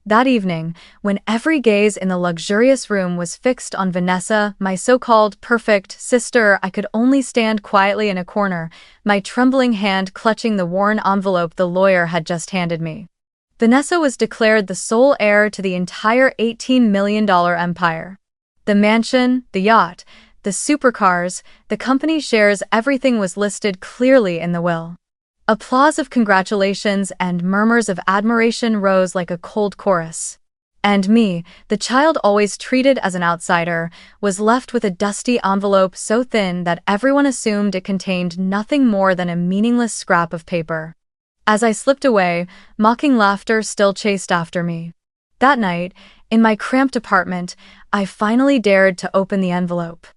That evening, when every gaze in the luxurious room was fixed on Vanessa, my so-called perfect sister, I could only stand quietly in a corner, my trembling hand clutching the worn envelope the lawyer had just handed me. Vanessa was declared the sole heir to the entire $18 million empire. The mansion, the yacht, the supercars, the company shares, everything was listed clearly in the will. Applause of congratulations and murmurs of admiration rose like a cold chorus. And me, the child always treated as an outsider, was left with a dusty envelope so thin that everyone assumed it contained nothing more than a meaningless scrap of paper. As I slipped away, mocking laughter still chased after me. That night, in my cramped apartment, I finally dared to open the envelope.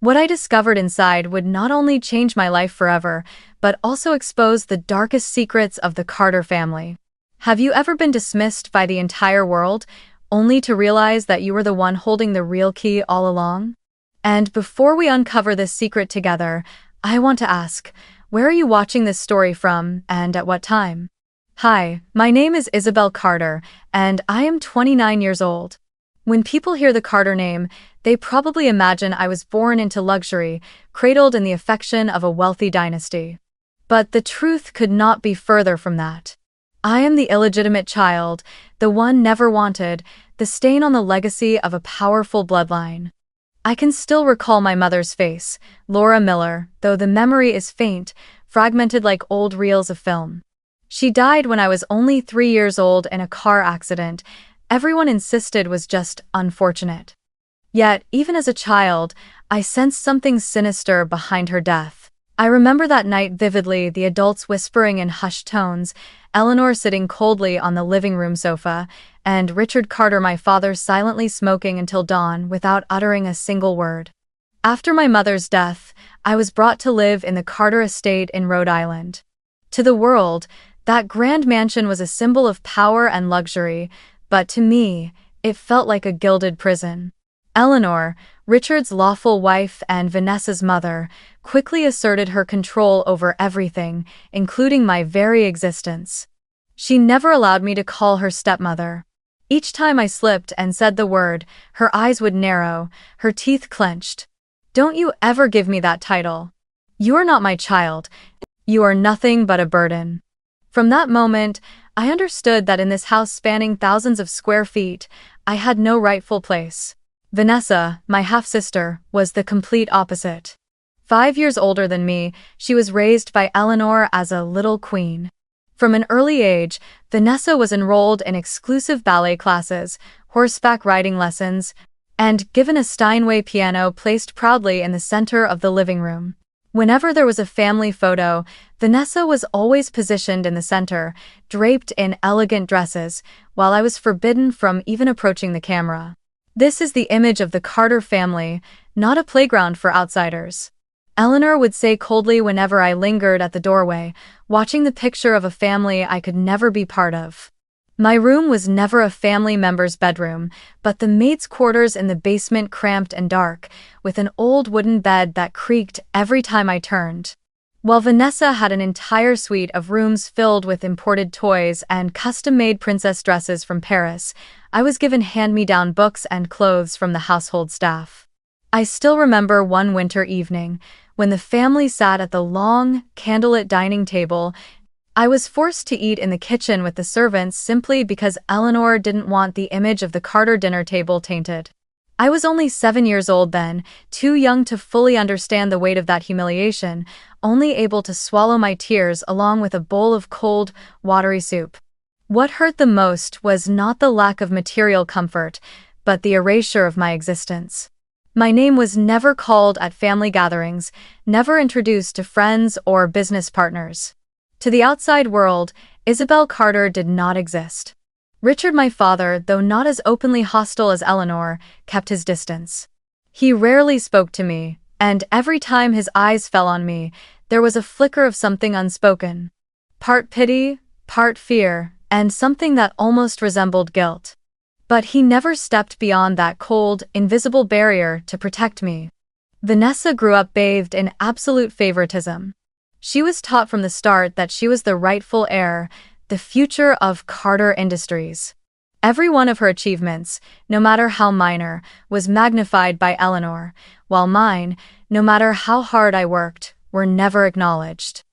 What I discovered inside would not only change my life forever, but also expose the darkest secrets of the Carter family. Have you ever been dismissed by the entire world, only to realize that you were the one holding the real key all along? And before we uncover this secret together, I want to ask, where are you watching this story from, and at what time? Hi, my name is Isabel Carter, and I am 29 years old. When people hear the Carter name, they probably imagine I was born into luxury, cradled in the affection of a wealthy dynasty. But the truth could not be further from that. I am the illegitimate child, the one never wanted, the stain on the legacy of a powerful bloodline. I can still recall my mother's face, Laura Miller, though the memory is faint, fragmented like old reels of film. She died when I was only 3 years old in a car accident. Everyone insisted was just unfortunate. Yet, even as a child, I sensed something sinister behind her death. I remember that night vividly, the adults whispering in hushed tones, Eleanor sitting coldly on the living room sofa, and Richard Carter, my father, silently smoking until dawn without uttering a single word. After my mother's death, I was brought to live in the Carter estate in Rhode Island. To the world, that grand mansion was a symbol of power and luxury, but to me, it felt like a gilded prison. Eleanor, Richard's lawful wife and Vanessa's mother, quickly asserted her control over everything, including my very existence. She never allowed me to call her stepmother. Each time I slipped and said the word, her eyes would narrow, her teeth clenched. "Don't you ever give me that title. You are not my child. You are nothing but a burden." From that moment, I understood that in this house spanning thousands of square feet, I had no rightful place. Vanessa, my half-sister, was the complete opposite. 5 years older than me, she was raised by Eleanor as a little queen. From an early age, Vanessa was enrolled in exclusive ballet classes, horseback riding lessons, and given a Steinway piano placed proudly in the center of the living room. Whenever there was a family photo, Vanessa was always positioned in the center, draped in elegant dresses, while I was forbidden from even approaching the camera. This is the image of the Carter family, not a playground for outsiders. Eleanor would say coldly whenever I lingered at the doorway, watching the picture of a family I could never be part of. My room was never a family member's bedroom, but the maid's quarters in the basement, cramped and dark, with an old wooden bed that creaked every time I turned. While Vanessa had an entire suite of rooms filled with imported toys and custom-made princess dresses from Paris, I was given hand-me-down books and clothes from the household staff. I still remember one winter evening, when the family sat at the long, candlelit dining table. I was forced to eat in the kitchen with the servants simply because Eleanor didn't want the image of the Carter dinner table tainted. I was only 7 years old then, too young to fully understand the weight of that humiliation, only able to swallow my tears along with a bowl of cold, watery soup. What hurt the most was not the lack of material comfort, but the erasure of my existence. My name was never called at family gatherings, never introduced to friends or business partners. To the outside world, Isabel Carter did not exist. Richard, my father, though not as openly hostile as Eleanor, kept his distance. He rarely spoke to me, and every time his eyes fell on me, there was a flicker of something unspoken. Part pity, part fear, and something that almost resembled guilt. But he never stepped beyond that cold, invisible barrier to protect me. Vanessa grew up bathed in absolute favoritism. She was taught from the start that she was the rightful heir, the future of Carter Industries. Every one of her achievements, no matter how minor, was magnified by Eleanor, while mine, no matter how hard I worked, were never acknowledged.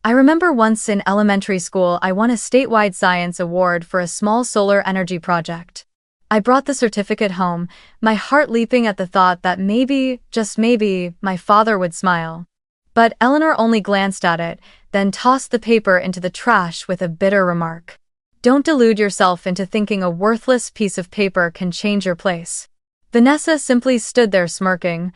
I remember once in elementary school I won a statewide science award for a small solar energy project. I brought the certificate home, my heart leaping at the thought that maybe, just maybe, my father would smile. But Eleanor only glanced at it, then tossed the paper into the trash with a bitter remark. Don't delude yourself into thinking a worthless piece of paper can change your place. Vanessa simply stood there smirking,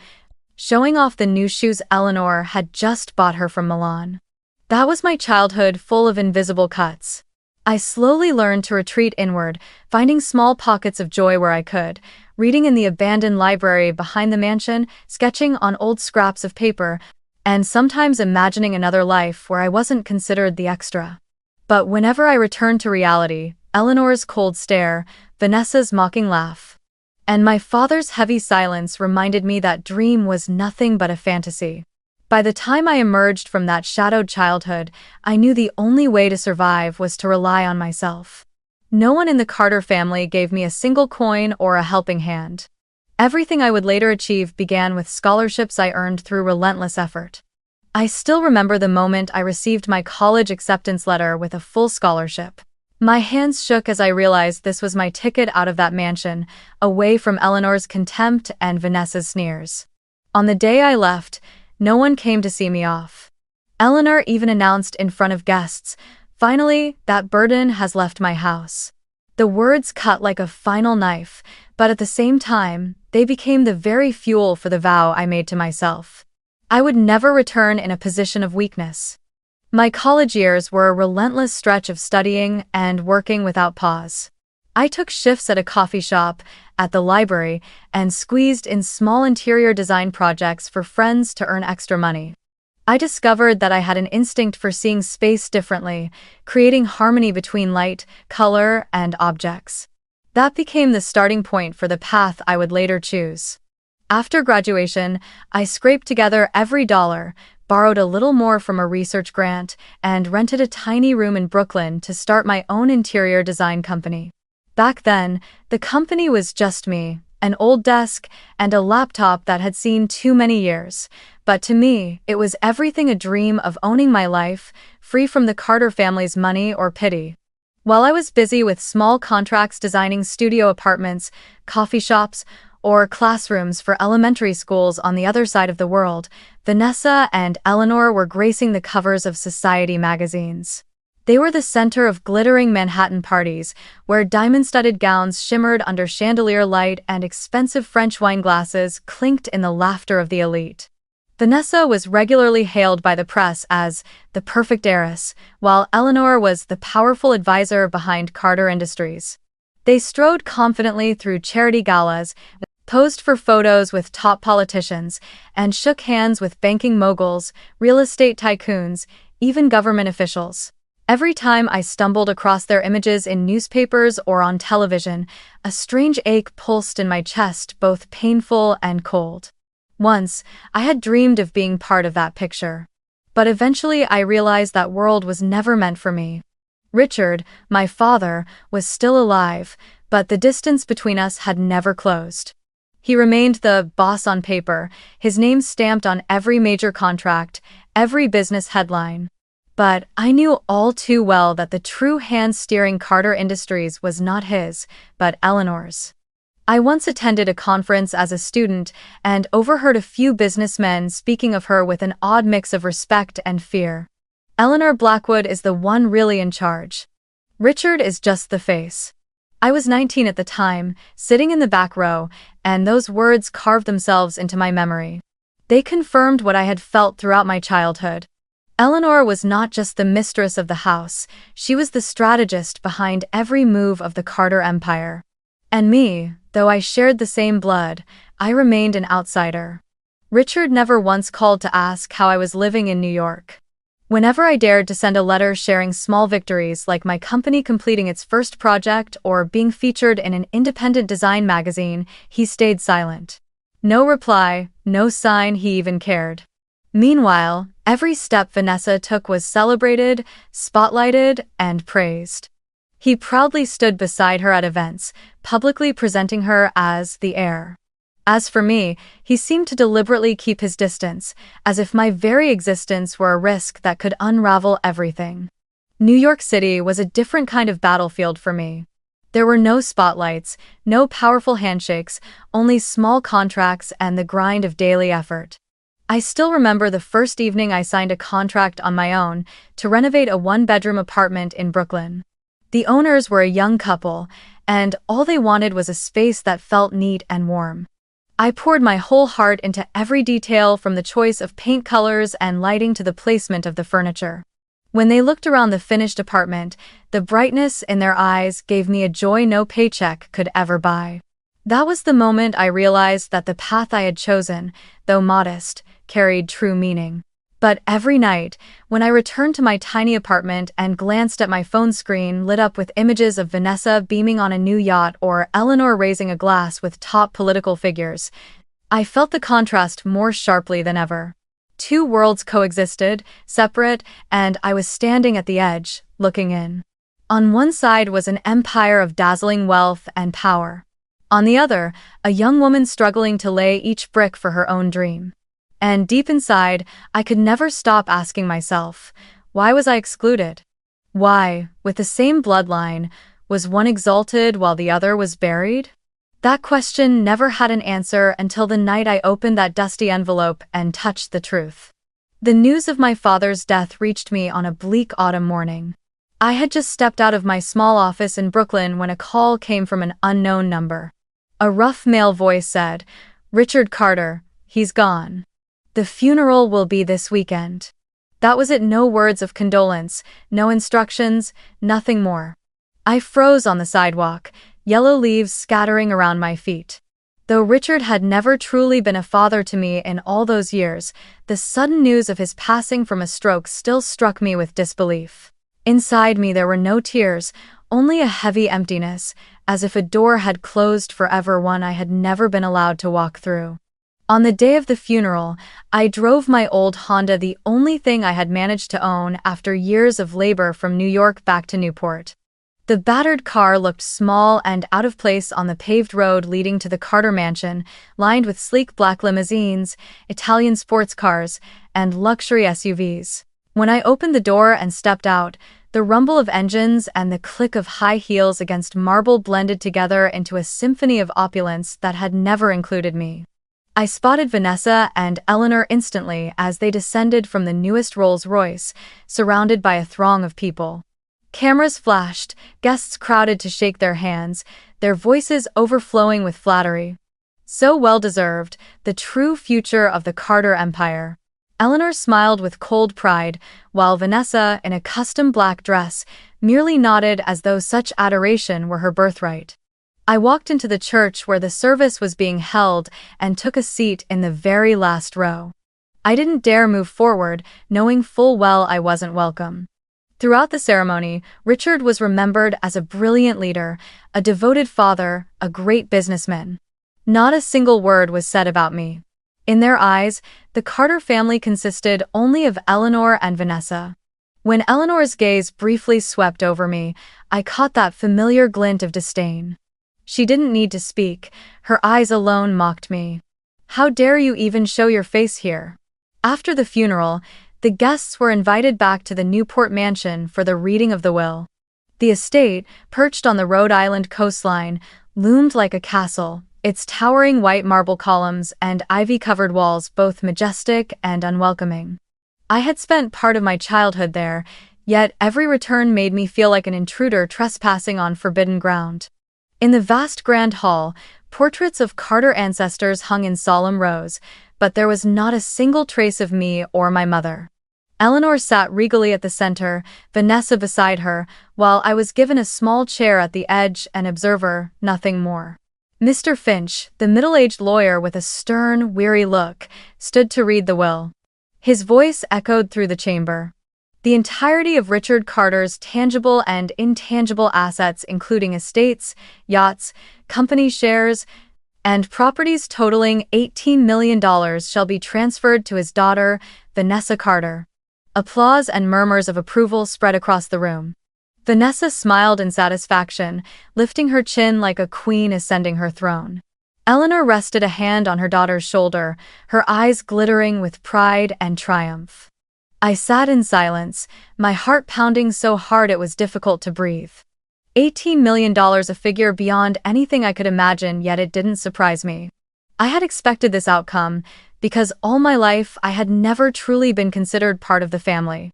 showing off the new shoes Eleanor had just bought her from Milan. That was my childhood full of invisible cuts. I slowly learned to retreat inward, finding small pockets of joy where I could, reading in the abandoned library behind the mansion, sketching on old scraps of paper, and sometimes imagining another life where I wasn't considered the extra. But whenever I returned to reality, Eleanor's cold stare, Vanessa's mocking laugh, and my father's heavy silence reminded me that dream was nothing but a fantasy. By the time I emerged from that shadowed childhood, I knew the only way to survive was to rely on myself. No one in the Carter family gave me a single coin or a helping hand. Everything I would later achieve began with scholarships I earned through relentless effort. I still remember the moment I received my college acceptance letter with a full scholarship. My hands shook as I realized this was my ticket out of that mansion, away from Eleanor's contempt and Vanessa's sneers. On the day I left, no one came to see me off. Eleanor even announced in front of guests, "Finally, that burden has left my house." The words cut like a final knife, but at the same time, they became the very fuel for the vow I made to myself. I would never return in a position of weakness. My college years were a relentless stretch of studying and working without pause. I took shifts at a coffee shop, at the library, and squeezed in small interior design projects for friends to earn extra money. I discovered that I had an instinct for seeing space differently, creating harmony between light, color, and objects. That became the starting point for the path I would later choose. After graduation, I scraped together every dollar, borrowed a little more from a research grant, and rented a tiny room in Brooklyn to start my own interior design company. Back then, the company was just me, an old desk, and a laptop that had seen too many years. But to me, it was everything a dream of owning my life, free from the Carter family's money or pity. While I was busy with small contracts designing studio apartments, coffee shops, or classrooms for elementary schools on the other side of the world, Vanessa and Eleanor were gracing the covers of society magazines. They were the center of glittering Manhattan parties, where diamond-studded gowns shimmered under chandelier light and expensive French wine glasses clinked in the laughter of the elite. Vanessa was regularly hailed by the press as the perfect heiress, while Eleanor was the powerful advisor behind Carter Industries. They strode confidently through charity galas, posed for photos with top politicians, and shook hands with banking moguls, real estate tycoons, even government officials. Every time I stumbled across their images in newspapers or on television, a strange ache pulsed in my chest, both painful and cold. Once, I had dreamed of being part of that picture. But eventually I realized that world was never meant for me. Richard, my father, was still alive, but the distance between us had never closed. He remained the boss on paper, his name stamped on every major contract, every business headline. But I knew all too well that the true hand steering Carter Industries was not his, but Eleanor's. I once attended a conference as a student and overheard a few businessmen speaking of her with an odd mix of respect and fear. Eleanor Blackwood is the one really in charge. Richard is just the face. I was 19 at the time, sitting in the back row, and those words carved themselves into my memory. They confirmed what I had felt throughout my childhood. Eleanor was not just the mistress of the house, she was the strategist behind every move of the Carter Empire. And me, though I shared the same blood, I remained an outsider. Richard never once called to ask how I was living in New York. Whenever I dared to send a letter sharing small victories like my company completing its first project or being featured in an independent design magazine, he stayed silent. No reply, no sign he even cared. Meanwhile, every step Vanessa took was celebrated, spotlighted, and praised. He proudly stood beside her at events, publicly presenting her as the heir. As for me, he seemed to deliberately keep his distance, as if my very existence were a risk that could unravel everything. New York City was a different kind of battlefield for me. There were no spotlights, no powerful handshakes, only small contracts and the grind of daily effort. I still remember the first evening I signed a contract on my own to renovate a one-bedroom apartment in Brooklyn. The owners were a young couple, and all they wanted was a space that felt neat and warm. I poured my whole heart into every detail, from the choice of paint colors and lighting to the placement of the furniture. When they looked around the finished apartment, the brightness in their eyes gave me a joy no paycheck could ever buy. That was the moment I realized that the path I had chosen, though modest, carried true meaning. But every night, when I returned to my tiny apartment and glanced at my phone screen lit up with images of Vanessa beaming on a new yacht or Eleanor raising a glass with top political figures, I felt the contrast more sharply than ever. Two worlds coexisted, separate, and I was standing at the edge, looking in. On one side was an empire of dazzling wealth and power. On the other, a young woman struggling to lay each brick for her own dream. And deep inside, I could never stop asking myself, why was I excluded? Why, with the same bloodline, was one exalted while the other was buried? That question never had an answer until the night I opened that dusty envelope and touched the truth. The news of my father's death reached me on a bleak autumn morning. I had just stepped out of my small office in Brooklyn when a call came from an unknown number. A rough male voice said, "Richard Carter, he's gone. The funeral will be this weekend." That was it. No words of condolence, no instructions, nothing more. I froze on the sidewalk, yellow leaves scattering around my feet. Though Richard had never truly been a father to me in all those years, the sudden news of his passing from a stroke still struck me with disbelief. Inside me there were no tears, only a heavy emptiness, as if a door had closed forever, one I had never been allowed to walk through. On the day of the funeral, I drove my old Honda, the only thing I had managed to own after years of labor, from New York back to Newport. The battered car looked small and out of place on the paved road leading to the Carter mansion, lined with sleek black limousines, Italian sports cars, and luxury SUVs. When I opened the door and stepped out, the rumble of engines and the click of high heels against marble blended together into a symphony of opulence that had never included me. I spotted Vanessa and Eleanor instantly as they descended from the newest Rolls-Royce, surrounded by a throng of people. Cameras flashed, guests crowded to shake their hands, their voices overflowing with flattery. So well-deserved, the true future of the Carter empire. Eleanor smiled with cold pride, while Vanessa, in a custom black dress, merely nodded as though such adoration were her birthright. I walked into the church where the service was being held and took a seat in the very last row. I didn't dare move forward, knowing full well I wasn't welcome. Throughout the ceremony, Richard was remembered as a brilliant leader, a devoted father, a great businessman. Not a single word was said about me. In their eyes, the Carter family consisted only of Eleanor and Vanessa. When Eleanor's gaze briefly swept over me, I caught that familiar glint of disdain. She didn't need to speak, her eyes alone mocked me. "How dare you even show your face here?" After the funeral, the guests were invited back to the Newport mansion for the reading of the will. The estate, perched on the Rhode Island coastline, loomed like a castle, its towering white marble columns and ivy-covered walls both majestic and unwelcoming. I had spent part of my childhood there, yet every return made me feel like an intruder trespassing on forbidden ground. In the vast grand hall, portraits of Carter ancestors hung in solemn rows, but there was not a single trace of me or my mother. Eleanor sat regally at the center, Vanessa beside her, while I was given a small chair at the edge, an observer, nothing more. Mr. Finch, the middle-aged lawyer with a stern, weary look, stood to read the will. His voice echoed through the chamber. The entirety of Richard Carter's tangible and intangible assets, including estates, yachts, company shares, and properties totaling $18 million, shall be transferred to his daughter, Vanessa Carter. Applause and murmurs of approval spread across the room. Vanessa smiled in satisfaction, lifting her chin like a queen ascending her throne. Eleanor rested a hand on her daughter's shoulder, her eyes glittering with pride and triumph. I sat in silence, my heart pounding so hard it was difficult to breathe. $18 million, a figure beyond anything I could imagine, yet it didn't surprise me. I had expected this outcome, because all my life I had never truly been considered part of the family.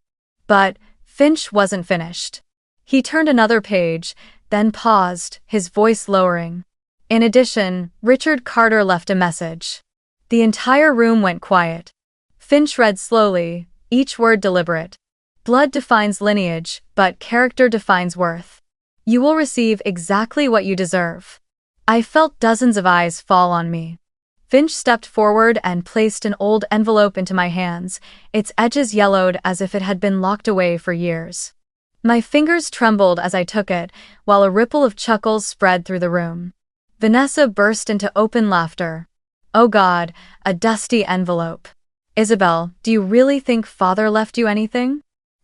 But Finch wasn't finished. He turned another page, then paused, his voice lowering. In addition, Richard Carter left a message. The entire room went quiet. Finch read slowly, each word deliberate. Blood defines lineage, but character defines worth. You will receive exactly what you deserve. I felt dozens of eyes fall on me. Finch stepped forward and placed an old envelope into my hands, its edges yellowed as if it had been locked away for years. My fingers trembled as I took it, while a ripple of chuckles spread through the room. Vanessa burst into open laughter. Oh God, a dusty envelope. Isabel, do you really think Father left you anything?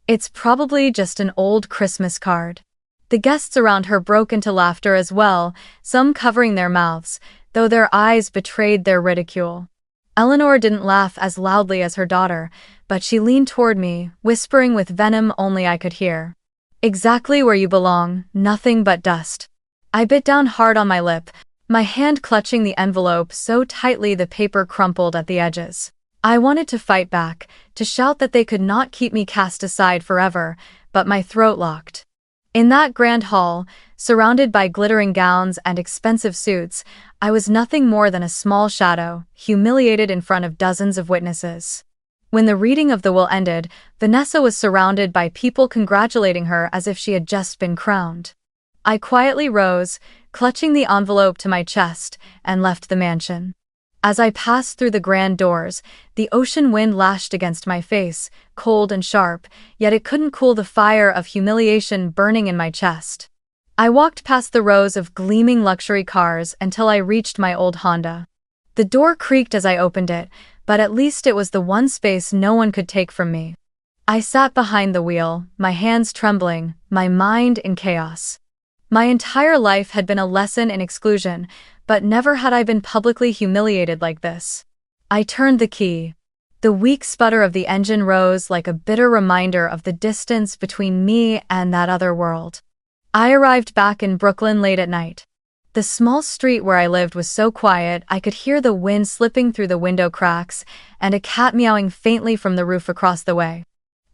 It's probably just an old Christmas card. The guests around her broke into laughter as well, some covering their mouths, though their eyes betrayed their ridicule. Eleanor didn't laugh as loudly as her daughter, but she leaned toward me, whispering with venom only I could hear. Exactly where you belong, nothing but dust. I bit down hard on my lip, my hand clutching the envelope so tightly the paper crumpled at the edges. I wanted to fight back, to shout that they could not keep me cast aside forever, but my throat locked. In that grand hall, surrounded by glittering gowns and expensive suits, I was nothing more than a small shadow, humiliated in front of dozens of witnesses. When the reading of the will ended, Vanessa was surrounded by people congratulating her as if she had just been crowned. I quietly rose, clutching the envelope to my chest, and left the mansion. As I passed through the grand doors, the ocean wind lashed against my face, cold and sharp, yet it couldn't cool the fire of humiliation burning in my chest. I walked past the rows of gleaming luxury cars until I reached my old Honda. The door creaked as I opened it, but at least it was the one space no one could take from me. I sat behind the wheel, my hands trembling, my mind in chaos. My entire life had been a lesson in exclusion, but never had I been publicly humiliated like this. I turned the key. The weak sputter of the engine rose like a bitter reminder of the distance between me and that other world. I arrived back in Brooklyn late at night. The small street where I lived was so quiet I could hear the wind slipping through the window cracks and a cat meowing faintly from the roof across the way.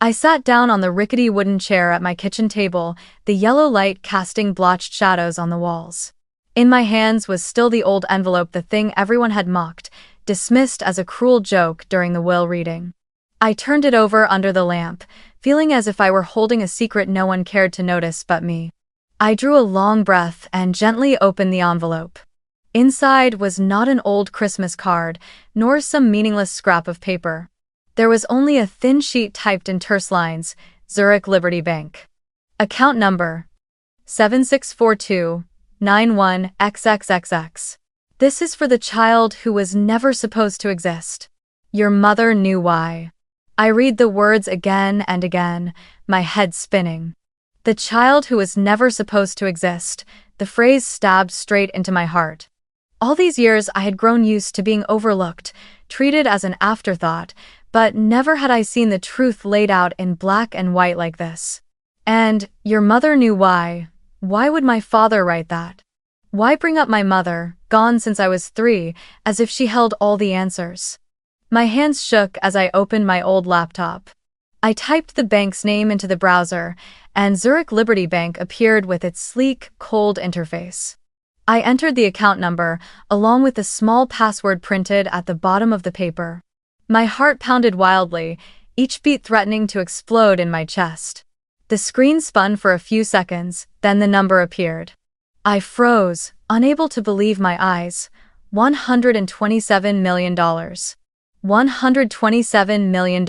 I sat down on the rickety wooden chair at my kitchen table, the yellow light casting blotched shadows on the walls. In my hands was still the old envelope, the thing everyone had mocked, dismissed as a cruel joke during the will reading. I turned it over under the lamp, feeling as if I were holding a secret no one cared to notice but me. I drew a long breath and gently opened the envelope. Inside was not an old Christmas card, nor some meaningless scrap of paper. There was only a thin sheet typed in terse lines, Zurich Liberty Bank. Account number 764291XXXX. This is for the child who was never supposed to exist. Your mother knew why. I read the words again and again, my head spinning. The child who was never supposed to exist, the phrase stabbed straight into my heart. All these years I had grown used to being overlooked, treated as an afterthought, but never had I seen the truth laid out in black and white like this. And, your mother knew why. Why would my father write that? Why bring up my mother, gone since I was 3, as if she held all the answers? My hands shook as I opened my old laptop. I typed the bank's name into the browser, and Zurich Liberty Bank appeared with its sleek, cold interface. I entered the account number, along with a small password printed at the bottom of the paper. My heart pounded wildly, each beat threatening to explode in my chest. The screen spun for a few seconds, then the number appeared. I froze, unable to believe my eyes. $127 million. $127 million.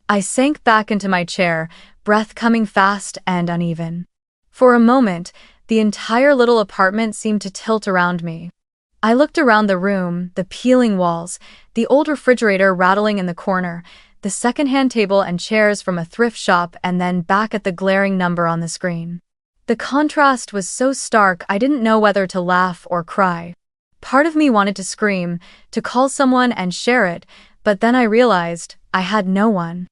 I sank back into my chair, breath coming fast and uneven. For a moment, the entire little apartment seemed to tilt around me. I looked around the room, the peeling walls, the old refrigerator rattling in the corner, the secondhand table and chairs from a thrift shop, and then back at the glaring number on the screen. The contrast was so stark I didn't know whether to laugh or cry. Part of me wanted to scream, to call someone and share it, but then I realized I had no one.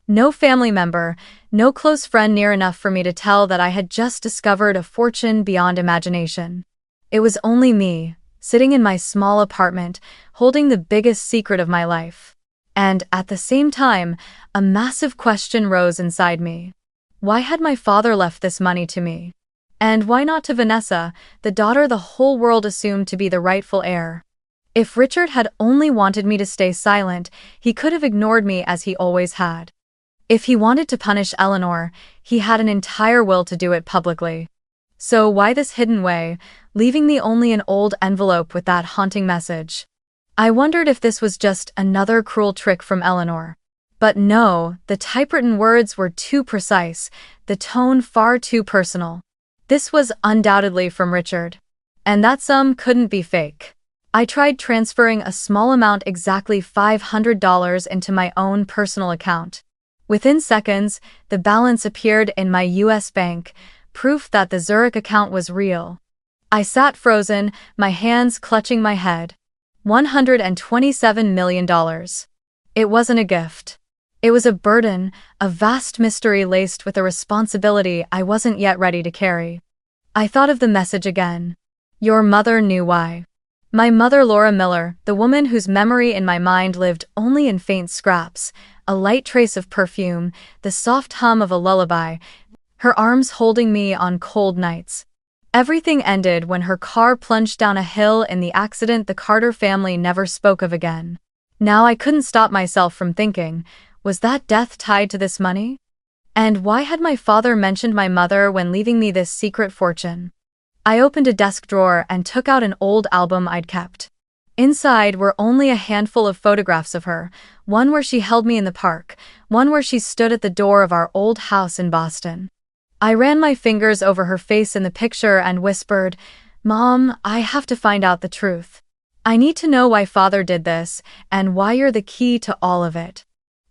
No family member, no close friend near enough for me to tell that I had just discovered a fortune beyond imagination. It was only me, sitting in my small apartment, holding the biggest secret of my life. And, at the same time, a massive question rose inside me. Why had my father left this money to me? And why not to Vanessa, the daughter the whole world assumed to be the rightful heir? If Richard had only wanted me to stay silent, he could have ignored me as he always had. If he wanted to punish Eleanor, he had an entire will to do it publicly. So why this hidden way, leaving me only an old envelope with that haunting message? I wondered if this was just another cruel trick from Eleanor. But no, the typewritten words were too precise, the tone far too personal. This was undoubtedly from Richard. And that sum couldn't be fake. I tried transferring a small amount, exactly $500, into my own personal account. Within seconds, the balance appeared in my US bank, proof that the Zurich account was real. I sat frozen, my hands clutching my head. $127 million. It wasn't a gift. It was a burden, a vast mystery laced with a responsibility I wasn't yet ready to carry. I thought of the message again. Your mother knew why. My mother, Laura Miller, the woman whose memory in my mind lived only in faint scraps, a light trace of perfume, the soft hum of a lullaby, her arms holding me on cold nights. Everything ended when her car plunged down a hill in the accident the Carter family never spoke of again. Now I couldn't stop myself from thinking, was that death tied to this money? And why had my father mentioned my mother when leaving me this secret fortune? I opened a desk drawer and took out an old album I'd kept. Inside were only a handful of photographs of her, one where she held me in the park, one where she stood at the door of our old house in Boston. I ran my fingers over her face in the picture and whispered, "Mom, I have to find out the truth. I need to know why Father did this, and why you're the key to all of it."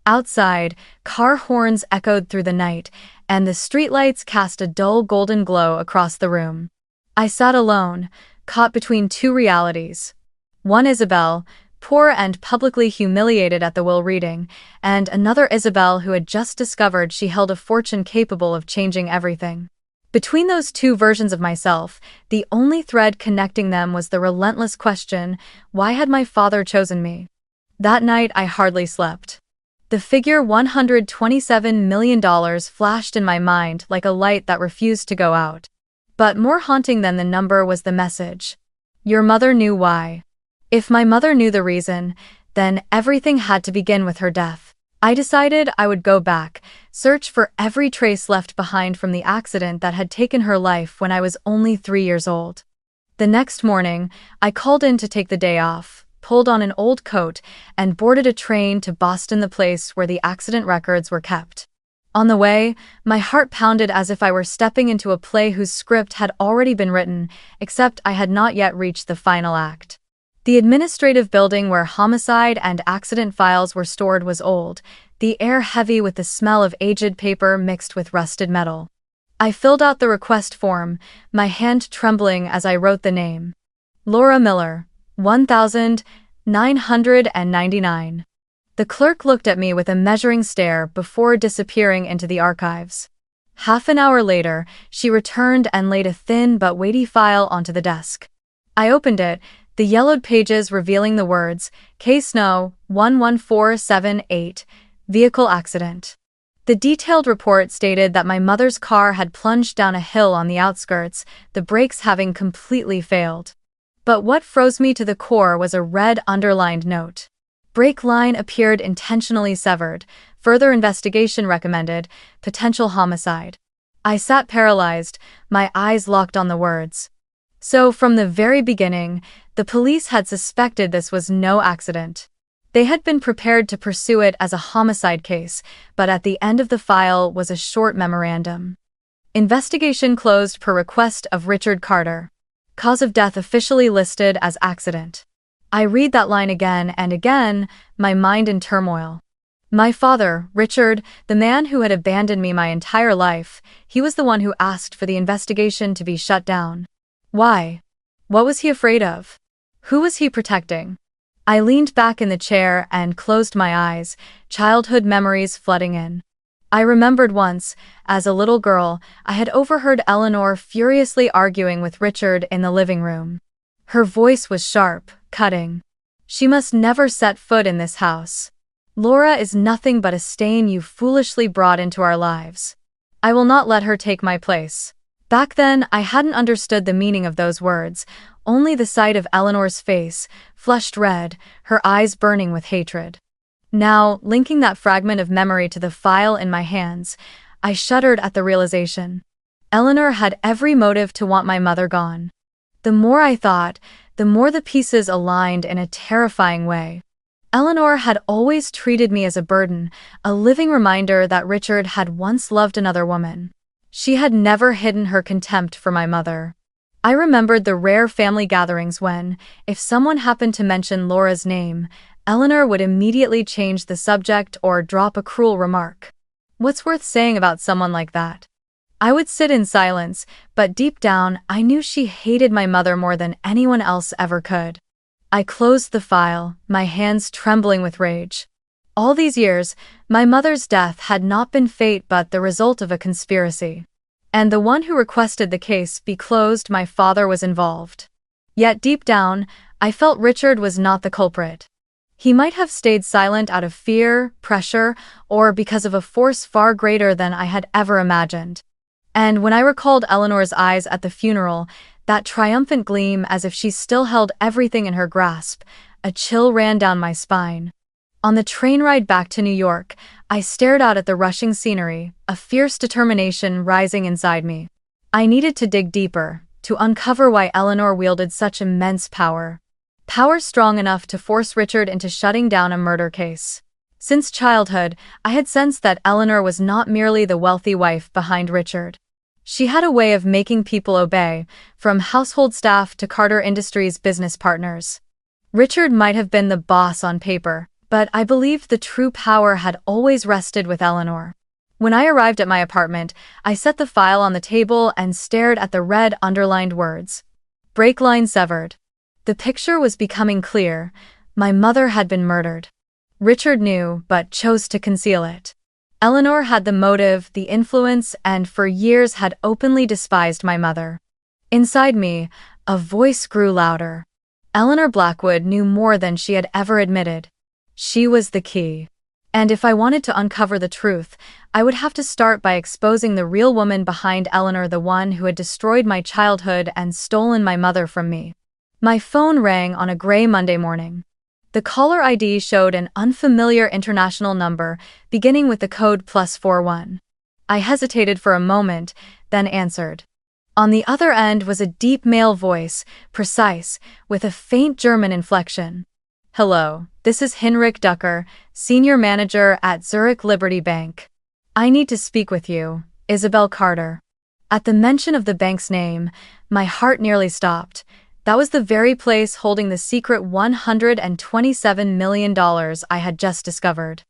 Outside, car horns echoed through the night, and the streetlights cast a dull golden glow across the room. I sat alone, caught between two realities. One Isabel, poor and publicly humiliated at the will reading, and another Isabel who had just discovered she held a fortune capable of changing everything. Between those two versions of myself, the only thread connecting them was the relentless question, why had my father chosen me? That night I hardly slept. The figure $127 million flashed in my mind like a light that refused to go out. But more haunting than the number was the message. Your mother knew why. If my mother knew the reason, then everything had to begin with her death. I decided I would go back, search for every trace left behind from the accident that had taken her life when I was only 3 years old. The next morning, I called in to take the day off, pulled on an old coat, and boarded a train to Boston, the place where the accident records were kept. On the way, my heart pounded as if I were stepping into a play whose script had already been written, except I had not yet reached the final act. The administrative building where homicide and accident files were stored was old, the air heavy with the smell of aged paper mixed with rusted metal. I filled out the request form, my hand trembling as I wrote the name. Laura Miller, 1999. The clerk looked at me with a measuring stare before disappearing into the archives. Half an hour later, she returned and laid a thin but weighty file onto the desk. I opened it, the yellowed pages revealing the words, Case No. 11478, Vehicle Accident. The detailed report stated that my mother's car had plunged down a hill on the outskirts, the brakes having completely failed. But what froze me to the core was a red underlined note. Brake line appeared intentionally severed, further investigation recommended, potential homicide. I sat paralyzed, my eyes locked on the words. So from the very beginning, the police had suspected this was no accident. They had been prepared to pursue it as a homicide case, but at the end of the file was a short memorandum. Investigation closed per request of Richard Carter. Cause of death officially listed as accident. I read that line again and again, my mind in turmoil. My father, Richard, the man who had abandoned me my entire life, he was the one who asked for the investigation to be shut down. Why? What was he afraid of? Who was he protecting? I leaned back in the chair and closed my eyes, childhood memories flooding in. I remembered once, as a little girl, I had overheard Eleanor furiously arguing with Richard in the living room. Her voice was sharp, cutting. She must never set foot in this house. Laura is nothing but a stain you foolishly brought into our lives. I will not let her take my place. Back then, I hadn't understood the meaning of those words, only the sight of Eleanor's face, flushed red, her eyes burning with hatred. Now, linking that fragment of memory to the file in my hands, I shuddered at the realization. Eleanor had every motive to want my mother gone. The more I thought, the more the pieces aligned in a terrifying way. Eleanor had always treated me as a burden, a living reminder that Richard had once loved another woman. She had never hidden her contempt for my mother. I remembered the rare family gatherings when, if someone happened to mention Laura's name, Eleanor would immediately change the subject or drop a cruel remark. What's worth saying about someone like that? I would sit in silence, but deep down, I knew she hated my mother more than anyone else ever could. I closed the file, my hands trembling with rage. All these years, my mother's death had not been fate but the result of a conspiracy. And the one who requested the case be closed, my father, was involved. Yet deep down, I felt Richard was not the culprit. He might have stayed silent out of fear, pressure, or because of a force far greater than I had ever imagined. And when I recalled Eleanor's eyes at the funeral, that triumphant gleam as if she still held everything in her grasp, a chill ran down my spine. On the train ride back to New York, I stared out at the rushing scenery, a fierce determination rising inside me. I needed to dig deeper, to uncover why Eleanor wielded such immense power. Power strong enough to force Richard into shutting down a murder case. Since childhood, I had sensed that Eleanor was not merely the wealthy wife behind Richard. She had a way of making people obey, from household staff to Carter Industries business partners. Richard might have been the boss on paper, but I believed the true power had always rested with Eleanor. When I arrived at my apartment, I set the file on the table and stared at the red underlined words. Break line severed. The picture was becoming clear. My mother had been murdered. Richard knew, but chose to conceal it. Eleanor had the motive, the influence, and for years had openly despised my mother. Inside me, a voice grew louder. Eleanor Blackwood knew more than she had ever admitted. She was the key. And if I wanted to uncover the truth, I would have to start by exposing the real woman behind Eleanor, the one who had destroyed my childhood and stolen my mother from me. My phone rang on a gray Monday morning. The caller ID showed an unfamiliar international number, beginning with the code +41. I hesitated for a moment, then answered. On the other end was a deep male voice, precise, with a faint German inflection. Hello, this is Hinrich Ducker, Senior Manager at Zurich Liberty Bank. I need to speak with you, Isabel Carter. At the mention of the bank's name, my heart nearly stopped. That was the very place holding the secret $127 million I had just discovered.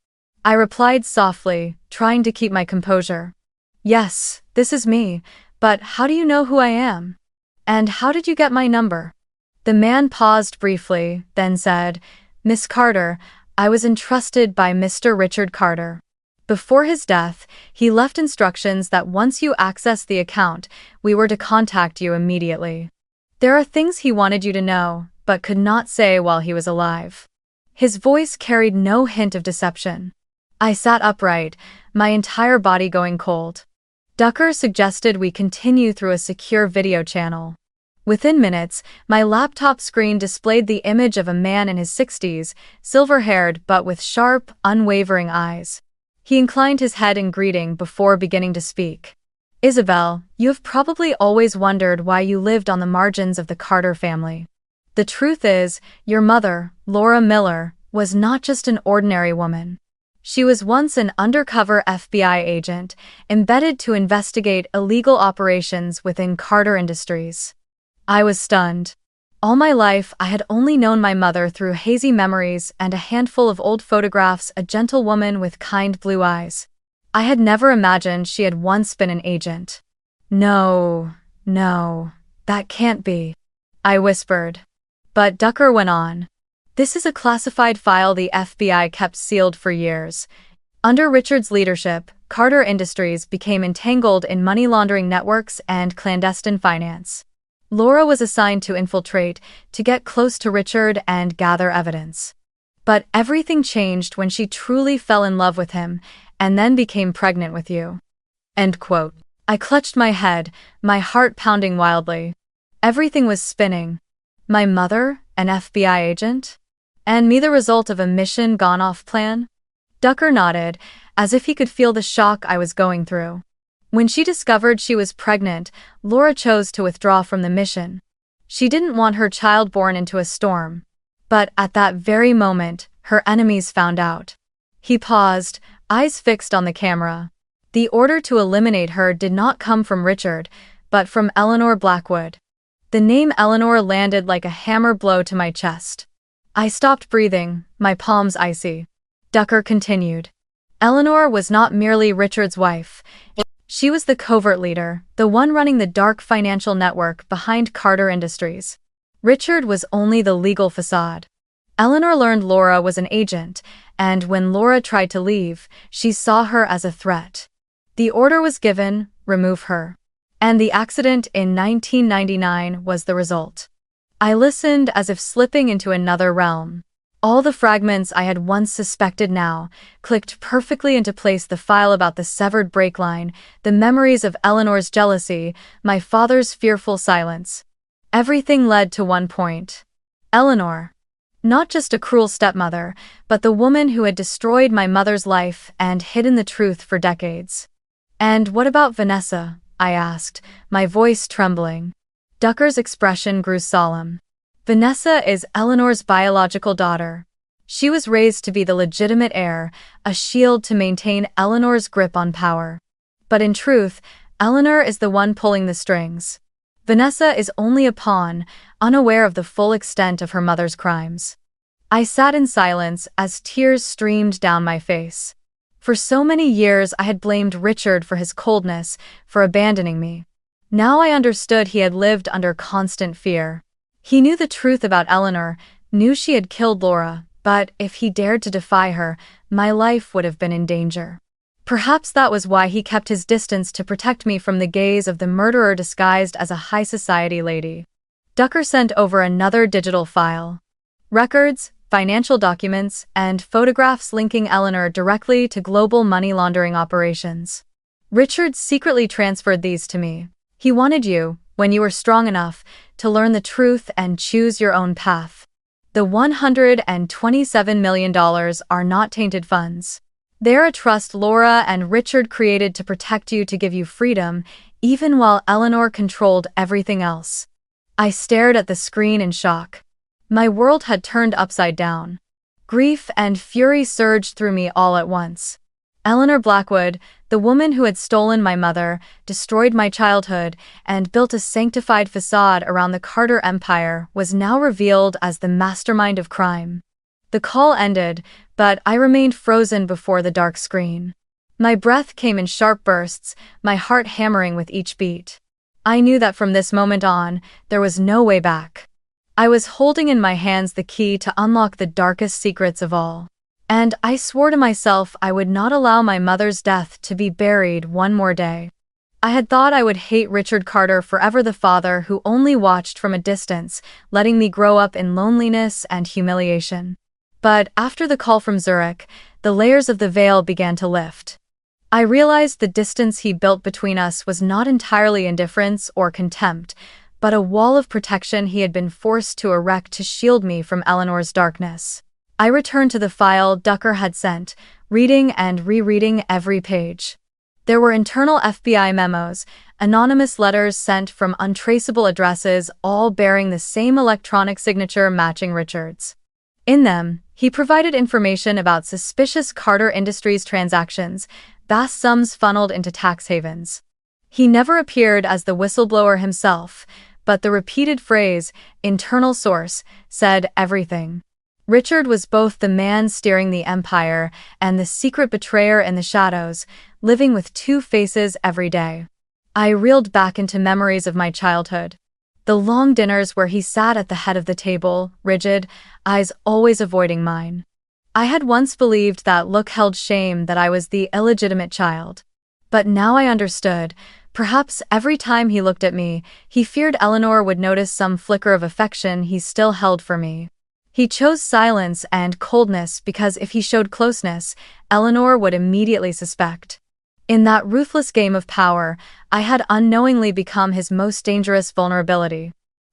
I replied softly, trying to keep my composure. Yes, this is me, but how do you know who I am? And how did you get my number? The man paused briefly, then said, Miss Carter, I was entrusted by Mr. Richard Carter. Before his death, he left instructions that once you accessed the account, we were to contact you immediately. There are things he wanted you to know, but could not say while he was alive. His voice carried no hint of deception. I sat upright, my entire body going cold. Ducker suggested we continue through a secure video channel. Within minutes, my laptop screen displayed the image of a man in his 60s, silver-haired but with sharp, unwavering eyes. He inclined his head in greeting before beginning to speak. Isabel, you have probably always wondered why you lived on the margins of the Carter family. The truth is, your mother, Laura Miller, was not just an ordinary woman. She was once an undercover FBI agent, embedded to investigate illegal operations within Carter Industries. I was stunned. All my life, I had only known my mother through hazy memories and a handful of old photographs, a gentle woman with kind blue eyes. I had never imagined she had once been an agent. No, that can't be, I whispered. But Ducker went on. This is a classified file the FBI kept sealed for years. Under Richard's leadership, Carter Industries became entangled in money laundering networks and clandestine finance. Laura was assigned to infiltrate, to get close to Richard and gather evidence. But everything changed when she truly fell in love with him, and then became pregnant with you. End quote. I clutched my head, my heart pounding wildly. Everything was spinning. My mother, an FBI agent? And me the result of a mission gone off plan? Ducker nodded, as if he could feel the shock I was going through. When she discovered she was pregnant, Laura chose to withdraw from the mission. She didn't want her child born into a storm. But at that very moment, her enemies found out. He paused, eyes fixed on the camera. The order to eliminate her did not come from Richard, but from Eleanor Blackwood. The name Eleanor landed like a hammer blow to my chest. I stopped breathing, my palms icy. Ducker continued. Eleanor was not merely Richard's wife. She was the covert leader, the one running the dark financial network behind Carter Industries. Richard was only the legal facade. Eleanor learned Laura was an agent, and when Laura tried to leave, she saw her as a threat. The order was given, remove her. And the accident in 1999 was the result. I listened as if slipping into another realm. All the fragments I had once suspected now clicked perfectly into place: the file about the severed brake line, the memories of Eleanor's jealousy, my father's fearful silence. Everything led to one point. Eleanor. Not just a cruel stepmother, but the woman who had destroyed my mother's life and hidden the truth for decades. And what about Vanessa? I asked, my voice trembling. Ducker's expression grew solemn. Vanessa is Eleanor's biological daughter. She was raised to be the legitimate heir, a shield to maintain Eleanor's grip on power. But in truth, Eleanor is the one pulling the strings. Vanessa is only a pawn, unaware of the full extent of her mother's crimes. I sat in silence as tears streamed down my face. For so many years I had blamed Richard for his coldness, for abandoning me. Now I understood he had lived under constant fear. He knew the truth about Eleanor, knew she had killed Laura, but if he dared to defy her, my life would have been in danger. Perhaps that was why he kept his distance, to protect me from the gaze of the murderer disguised as a high society lady. Ducker sent over another digital file. Records, financial documents, and photographs linking Eleanor directly to global money laundering operations. Richard secretly transferred these to me. He wanted you, when you were strong enough, to learn the truth and choose your own path. The $127 million are not tainted funds. They're a trust Laura and Richard created to protect you, to give you freedom, even while Eleanor controlled everything else. I stared at the screen in shock. My world had turned upside down. Grief and fury surged through me all at once. Eleanor Blackwood, the woman who had stolen my mother, destroyed my childhood, and built a sanctified facade around the Carter Empire, was now revealed as the mastermind of crime. The call ended, but I remained frozen before the dark screen. My breath came in sharp bursts, my heart hammering with each beat. I knew that from this moment on, there was no way back. I was holding in my hands the key to unlock the darkest secrets of all. And I swore to myself I would not allow my mother's death to be buried one more day. I had thought I would hate Richard Carter forever, the father who only watched from a distance, letting me grow up in loneliness and humiliation. But after the call from Zurich, the layers of the veil began to lift. I realized the distance he built between us was not entirely indifference or contempt, but a wall of protection he had been forced to erect to shield me from Eleanor's darkness. I returned to the file Ducker had sent, reading and rereading every page. There were internal FBI memos, anonymous letters sent from untraceable addresses, all bearing the same electronic signature matching Richard's. In them, he provided information about suspicious Carter Industries transactions, vast sums funneled into tax havens. He never appeared as the whistleblower himself, but the repeated phrase, internal source, said everything. Richard was both the man steering the empire and the secret betrayer in the shadows, living with two faces every day. I reeled back into memories of my childhood. The long dinners where he sat at the head of the table, rigid, eyes always avoiding mine. I had once believed that look held shame, that I was the illegitimate child. But now I understood. Perhaps every time he looked at me, he feared Eleanor would notice some flicker of affection he still held for me. He chose silence and coldness because if he showed closeness, Eleanor would immediately suspect. In that ruthless game of power, I had unknowingly become his most dangerous vulnerability.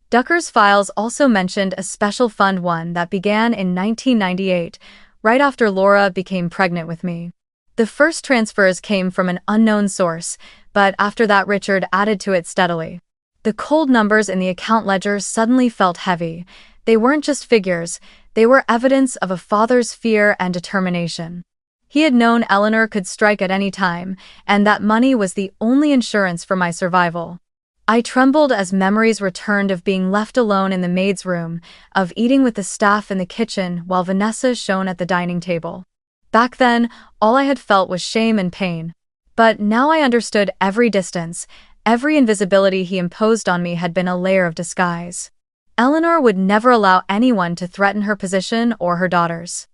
Ducker's files also mentioned a special fund, one that began in 1998, right after Laura became pregnant with me. The first transfers came from an unknown source, but after that Richard added to it steadily. The cold numbers in the account ledger suddenly felt heavy. They weren't just figures, they were evidence of a father's fear and determination. He had known Eleanor could strike at any time, and that money was the only insurance for my survival. I trembled as memories returned of being left alone in the maid's room, of eating with the staff in the kitchen while Vanessa shone at the dining table. Back then, all I had felt was shame and pain. But now I understood every distance, every invisibility he imposed on me had been a layer of disguise. Eleanor would never allow anyone to threaten her position or her daughters.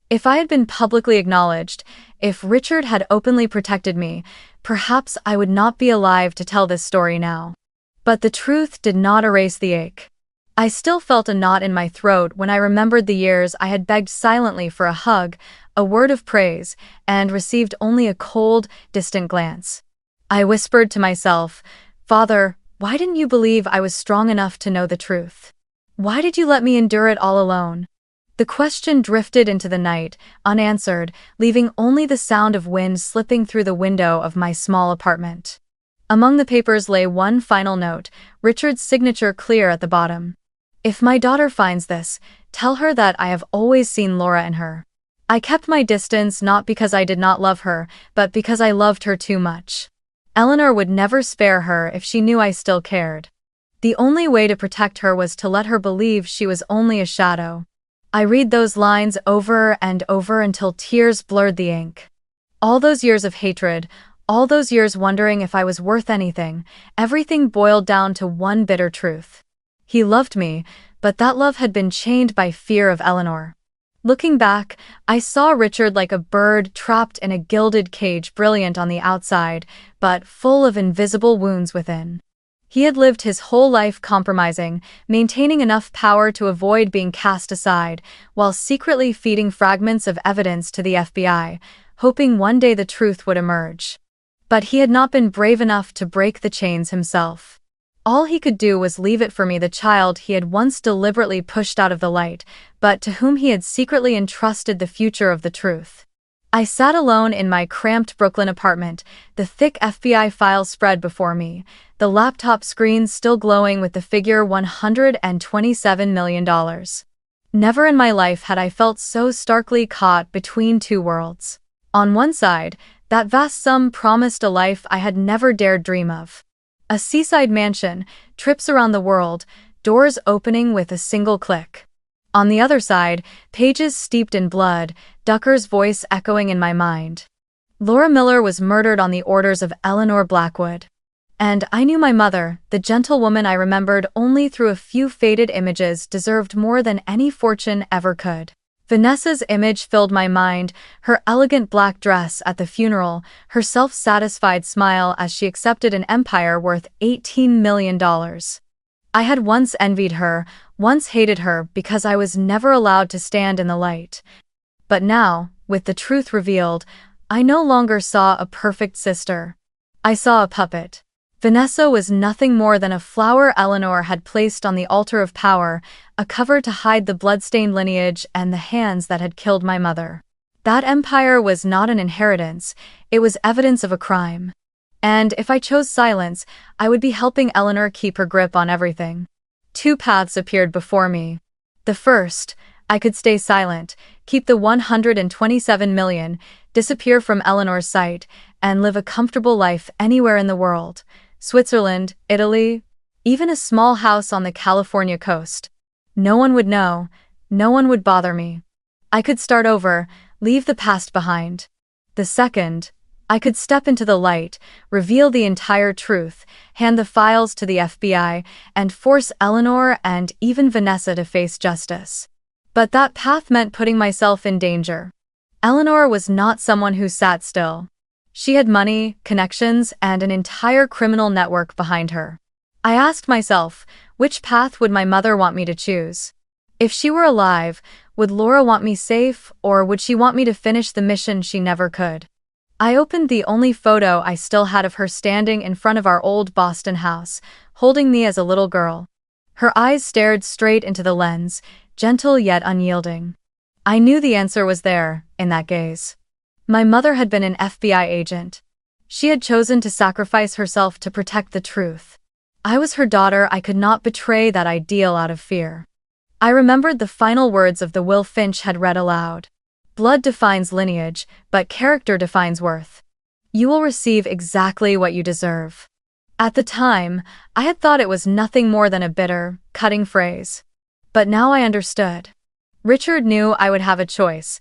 If I had been publicly acknowledged, if Richard had openly protected me, perhaps I would not be alive to tell this story now. But the truth did not erase the ache. I still felt a knot in my throat when I remembered the years I had begged silently for a hug, a word of praise, and received only a cold, distant glance. I whispered to myself, "Father, why didn't you believe I was strong enough to know the truth? Why did you let me endure it all alone?" The question drifted into the night, unanswered, leaving only the sound of wind slipping through the window of my small apartment. Among the papers lay one final note, Richard's signature clear at the bottom. "If my daughter finds this, tell her that I have always seen Laura in her." I kept my distance not because I did not love her, but because I loved her too much. Eleanor would never spare her if she knew I still cared. The only way to protect her was to let her believe she was only a shadow. I read those lines over and over until tears blurred the ink. All those years of hatred, all those years wondering if I was worth anything, everything boiled down to one bitter truth. He loved me, but that love had been chained by fear of Eleanor. Looking back, I saw Richard like a bird trapped in a gilded cage, brilliant on the outside, but full of invisible wounds within. He had lived his whole life compromising, maintaining enough power to avoid being cast aside, while secretly feeding fragments of evidence to the FBI, hoping one day the truth would emerge. But he had not been brave enough to break the chains himself. All he could do was leave it for me, the child he had once deliberately pushed out of the light, but to whom he had secretly entrusted the future of the truth. I sat alone in my cramped Brooklyn apartment, the thick FBI files spread before me, the laptop screen still glowing with the figure $127 million. Never in my life had I felt so starkly caught between two worlds. On one side, that vast sum promised a life I had never dared dream of. A seaside mansion, trips around the world, doors opening with a single click. On the other side, pages steeped in blood, Ducker's voice echoing in my mind. Laura Miller was murdered on the orders of Eleanor Blackwood. And I knew my mother, the gentlewoman I remembered only through a few faded images, deserved more than any fortune ever could. Vanessa's image filled my mind, her elegant black dress at the funeral, her self-satisfied smile as she accepted an empire worth $18 million. I had once envied her, once hated her because I was never allowed to stand in the light. But now, with the truth revealed, I no longer saw a perfect sister. I saw a puppet. Vanessa was nothing more than a flower Eleanor had placed on the altar of power, a cover to hide the bloodstained lineage and the hands that had killed my mother. That empire was not an inheritance, it was evidence of a crime. And if I chose silence, I would be helping Eleanor keep her grip on everything. Two paths appeared before me. The first, I could stay silent, keep the $127 million, disappear from Eleanor's sight, and live a comfortable life anywhere in the world. Switzerland, Italy, Even a small house on the California coast. No one would know. No one would bother me. I could start over, leave the past behind. The second, I could step into the light, reveal the entire truth, hand the files to the FBI, and force Eleanor and even Vanessa to face justice. But that path meant putting myself in danger. Eleanor was not someone who sat still. She had money, connections, and an entire criminal network behind her. I asked myself, which path would my mother want me to choose? If she were alive, would Laura want me safe, or would she want me to finish the mission she never could? I opened the only photo I still had of her standing in front of our old Boston house, holding me as a little girl. Her eyes stared straight into the lens, gentle yet unyielding. I knew the answer was there, in that gaze. My mother had been an FBI agent. She had chosen to sacrifice herself to protect the truth. I was her daughter. I could not betray that ideal out of fear. I remembered the final words of the will Finch had read aloud. Blood defines lineage, but character defines worth. You will receive exactly what you deserve. At the time, I had thought it was nothing more than a bitter, cutting phrase. But now I understood. Richard knew I would have a choice,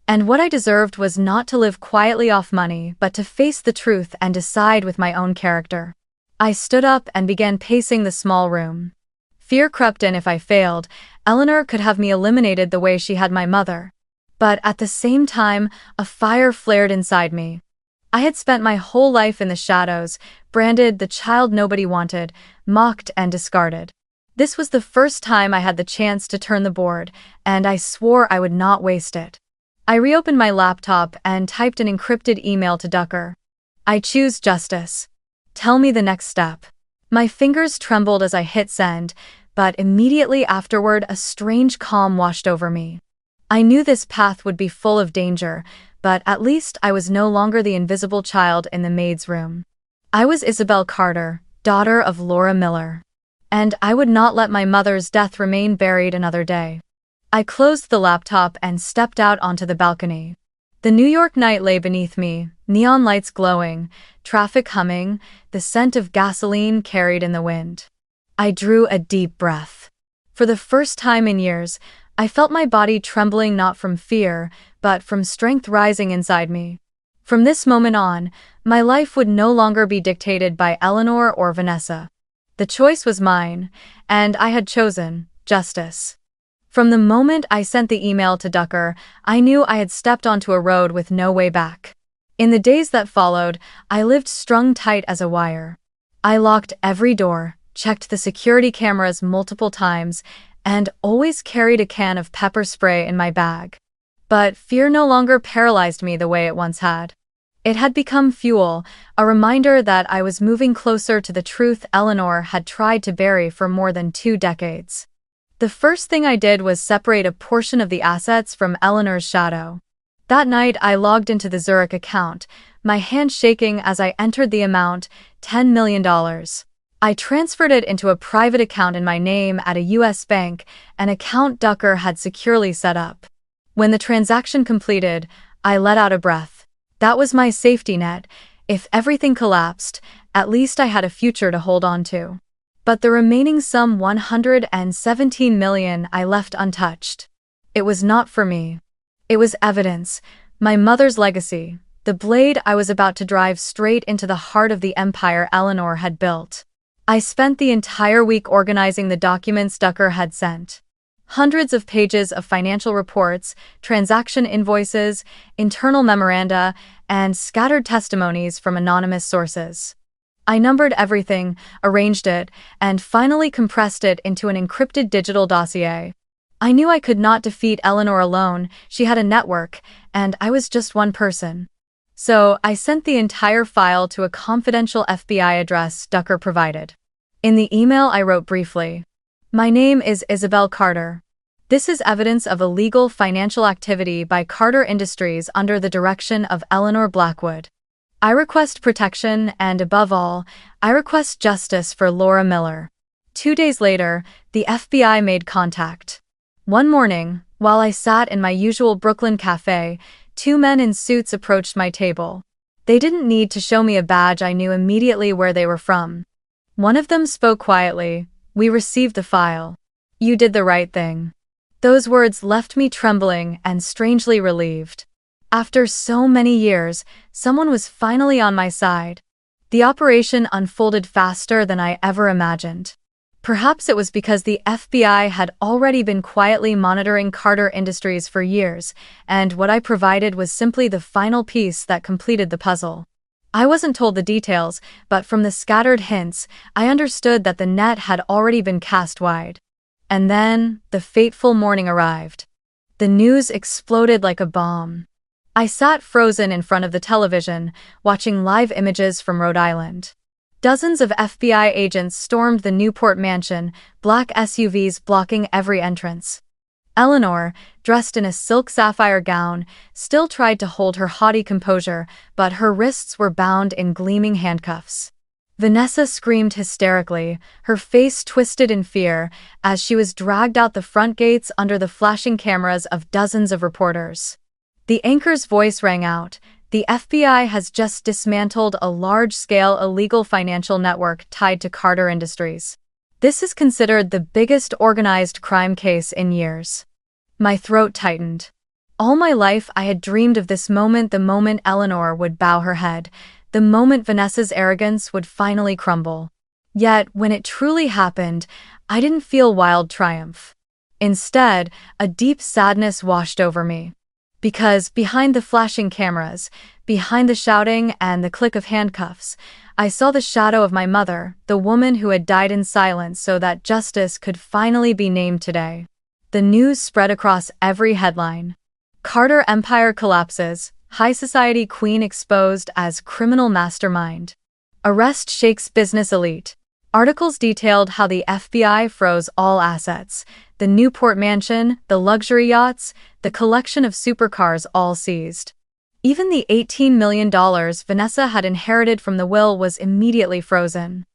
and what I deserved was not to live quietly off money, but to face the truth and decide with my own character. I stood up and began pacing the small room. Fear crept in. If I failed, Eleanor could have me eliminated the way she had my mother. But at the same time, a fire flared inside me. I had spent my whole life in the shadows, branded the child nobody wanted, mocked and discarded. This was the first time I had the chance to turn the board, and I swore I would not waste it. I reopened my laptop and typed an encrypted email to Ducker. I choose justice. Tell me the next step. My fingers trembled as I hit send, but immediately afterward a strange calm washed over me. I knew this path would be full of danger, but at least I was no longer the invisible child in the maid's room. I was Isabel Carter, daughter of Laura Miller. And I would not let my mother's death remain buried another day. I closed the laptop and stepped out onto the balcony. The New York night lay beneath me, neon lights glowing, traffic humming, the scent of gasoline carried in the wind. I drew a deep breath. For the first time in years, I felt my body trembling, not from fear, but from strength rising inside me. From this moment on, my life would no longer be dictated by Eleanor or Vanessa. The choice was mine, and I had chosen justice. From the moment I sent the email to Ducker, I knew I had stepped onto a road with no way back. In the days that followed, I lived strung tight as a wire. I locked every door, checked the security cameras multiple times, and always carried a can of pepper spray in my bag. But fear no longer paralyzed me the way it once had. It had become fuel, a reminder that I was moving closer to the truth Eleanor had tried to bury for more than 2 decades. The first thing I did was separate a portion of the assets from Eleanor's shadow. That night I logged into the Zurich account, my hand shaking as I entered the amount, $10 million. I transferred it into a private account in my name at a U.S. bank, an account Ducker had securely set up. When the transaction completed, I let out a breath. That was my safety net. If everything collapsed, at least I had a future to hold on to. But the remaining sum, $117 million, I left untouched. It was not for me. It was evidence, my mother's legacy, the blade I was about to drive straight into the heart of the empire Eleanor had built. I spent the entire week organizing the documents Ducker had sent. Hundreds of pages of financial reports, transaction invoices, internal memoranda, and scattered testimonies from anonymous sources. I numbered everything, arranged it, and finally compressed it into an encrypted digital dossier. I knew I could not defeat Eleanor alone. She had a network, and I was just one person. So I sent the entire file to a confidential FBI address Ducker provided. In the email I wrote briefly, "My name is Isabel Carter. This is evidence of illegal financial activity by Carter Industries under the direction of Eleanor Blackwood. I request protection and, above all, I request justice for Laura Miller." 2 days later, the FBI made contact. One morning, while I sat in my usual Brooklyn cafe, 2 men in suits approached my table. They didn't need to show me a badge. I knew immediately where they were from. One of them spoke quietly. "We received the file. You did the right thing." Those words left me trembling and strangely relieved. After so many years, someone was finally on my side. The operation unfolded faster than I ever imagined. Perhaps it was because the FBI had already been quietly monitoring Carter Industries for years, and what I provided was simply the final piece that completed the puzzle. I wasn't told the details, but from the scattered hints, I understood that the net had already been cast wide. And then, the fateful morning arrived. The news exploded like a bomb. I sat frozen in front of the television, watching live images from Rhode Island. Dozens of FBI agents stormed the Newport mansion, black SUVs blocking every entrance. Eleanor, dressed in a silk sapphire gown, still tried to hold her haughty composure, but her wrists were bound in gleaming handcuffs. Vanessa screamed hysterically, her face twisted in fear, as she was dragged out the front gates under the flashing cameras of dozens of reporters. The anchor's voice rang out. "The FBI has just dismantled a large-scale illegal financial network tied to Carter Industries. This is considered the biggest organized crime case in years." My throat tightened. All my life I had dreamed of this moment, the moment Eleanor would bow her head, the moment Vanessa's arrogance would finally crumble. Yet, when it truly happened, I didn't feel wild triumph. Instead, a deep sadness washed over me. Because behind the flashing cameras, behind the shouting and the click of handcuffs, I saw the shadow of my mother, the woman who had died in silence so that justice could finally be named today. The news spread across every headline. Carter Empire collapses, high society queen exposed as criminal mastermind. Arrest shakes business elite. Articles detailed how the FBI froze all assets, the Newport mansion, the luxury yachts, the collection of supercars all seized. Even the $18 million Vanessa had inherited from the will was immediately frozen.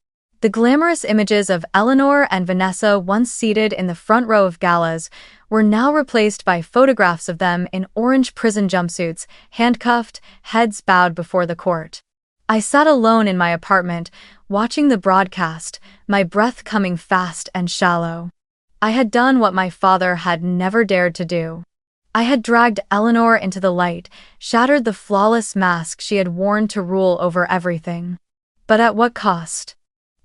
The glamorous images of Eleanor and Vanessa, once seated in the front row of galas, were now replaced by photographs of them in orange prison jumpsuits, handcuffed, heads bowed before the court. I sat alone in my apartment, watching the broadcast, my breath coming fast and shallow. I had done what my father had never dared to do. I had dragged Eleanor into the light, shattered the flawless mask she had worn to rule over everything. But at what cost?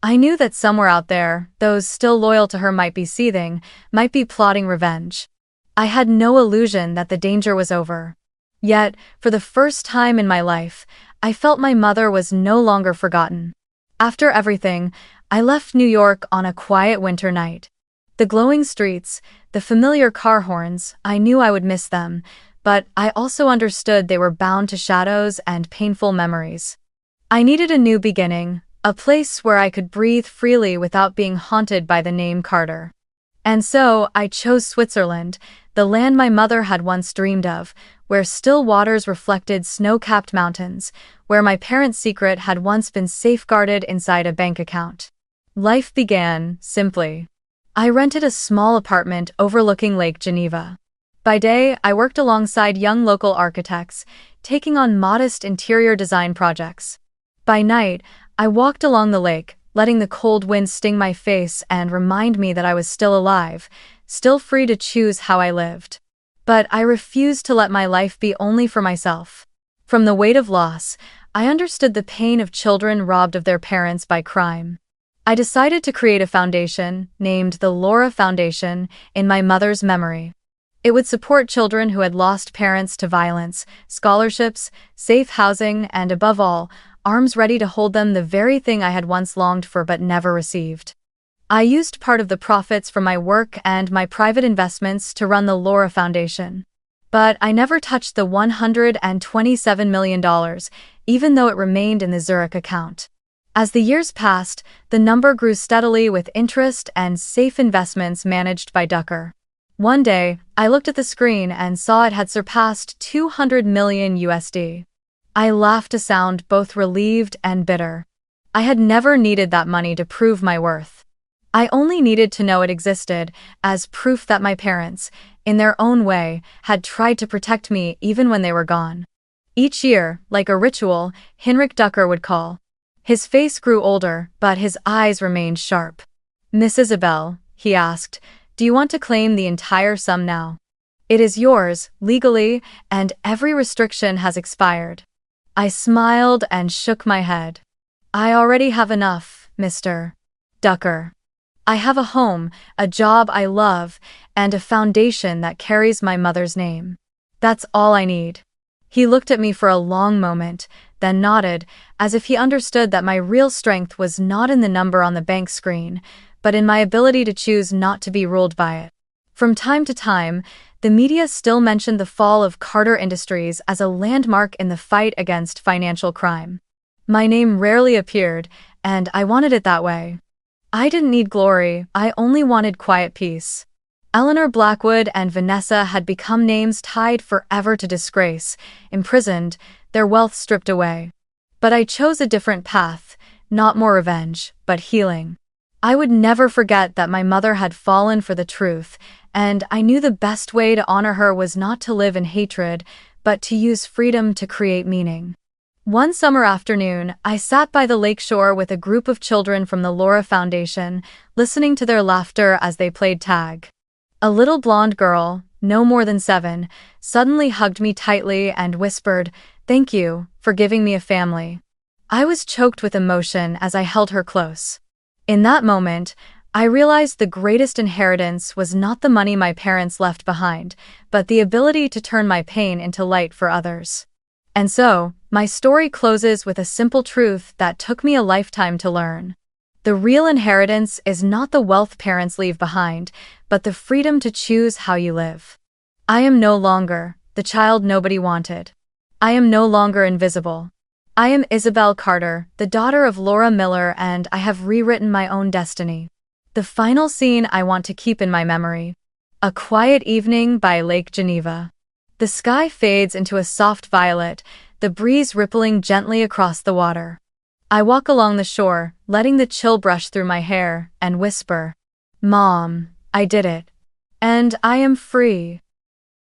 I knew that somewhere out there, those still loyal to her might be seething, might be plotting revenge. I had no illusion that the danger was over. Yet, for the first time in my life, I felt my mother was no longer forgotten. After everything, I left New York on a quiet winter night. The glowing streets, the familiar car horns, I knew I would miss them, but I also understood they were bound to shadows and painful memories. I needed a new beginning, a place where I could breathe freely without being haunted by the name Carter. And so, I chose Switzerland, the land my mother had once dreamed of, where still waters reflected snow-capped mountains, where my parents' secret had once been safeguarded inside a bank account. Life began, simply. I rented a small apartment overlooking Lake Geneva. By day, I worked alongside young local architects, taking on modest interior design projects. By night, I walked along the lake, letting the cold wind sting my face and remind me that I was still alive, still free to choose how I lived. But I refused to let my life be only for myself. From the weight of loss, I understood the pain of children robbed of their parents by crime. I decided to create a foundation, named the Laura Foundation, in my mother's memory. It would support children who had lost parents to violence, scholarships, safe housing, and above all, arms ready to hold them, the very thing I had once longed for but never received. I used part of the profits from my work and my private investments to run the Laura Foundation. But I never touched the $127 million, even though it remained in the Zurich account. As the years passed, the number grew steadily with interest and safe investments managed by Ducker. One day, I looked at the screen and saw it had surpassed $200 million USD. I laughed, a sound both relieved and bitter. I had never needed that money to prove my worth. I only needed to know it existed, as proof that my parents, in their own way, had tried to protect me even when they were gone. Each year, like a ritual, Heinrich Ducker would call. His face grew older, but his eyes remained sharp. "Miss Isabel," he asked, "do you want to claim the entire sum now? It is yours, legally, and every restriction has expired." I smiled and shook my head. "I already have enough, Mr. Ducker. I have a home, a job I love, and a foundation that carries my mother's name. That's all I need." He looked at me for a long moment, then nodded, as if he understood that my real strength was not in the number on the bank screen, but in my ability to choose not to be ruled by it. From time to time, the media still mentioned the fall of Carter Industries as a landmark in the fight against financial crime. My name rarely appeared, and I wanted it that way. I didn't need glory, I only wanted quiet peace. Eleanor Blackwood and Vanessa had become names tied forever to disgrace, imprisoned, their wealth stripped away. But I chose a different path, not more revenge, but healing. I would never forget that my mother had fallen for the truth, and I knew the best way to honor her was not to live in hatred, but to use freedom to create meaning. One summer afternoon, I sat by the lakeshore with a group of children from the Laura Foundation, listening to their laughter as they played tag. A little blonde girl, no more than 7, suddenly hugged me tightly and whispered, "Thank you for giving me a family." I was choked with emotion as I held her close. In that moment, I realized the greatest inheritance was not the money my parents left behind, but the ability to turn my pain into light for others. And so, my story closes with a simple truth that took me a lifetime to learn. The real inheritance is not the wealth parents leave behind, but the freedom to choose how you live. I am no longer the child nobody wanted. I am no longer invisible. I am Isabel Carter, the daughter of Laura Miller, and I have rewritten my own destiny. The final scene I want to keep in my memory. A quiet evening by Lake Geneva. The sky fades into a soft violet, the breeze rippling gently across the water. I walk along the shore, letting the chill brush through my hair, and whisper, "Mom, I did it. And I am free."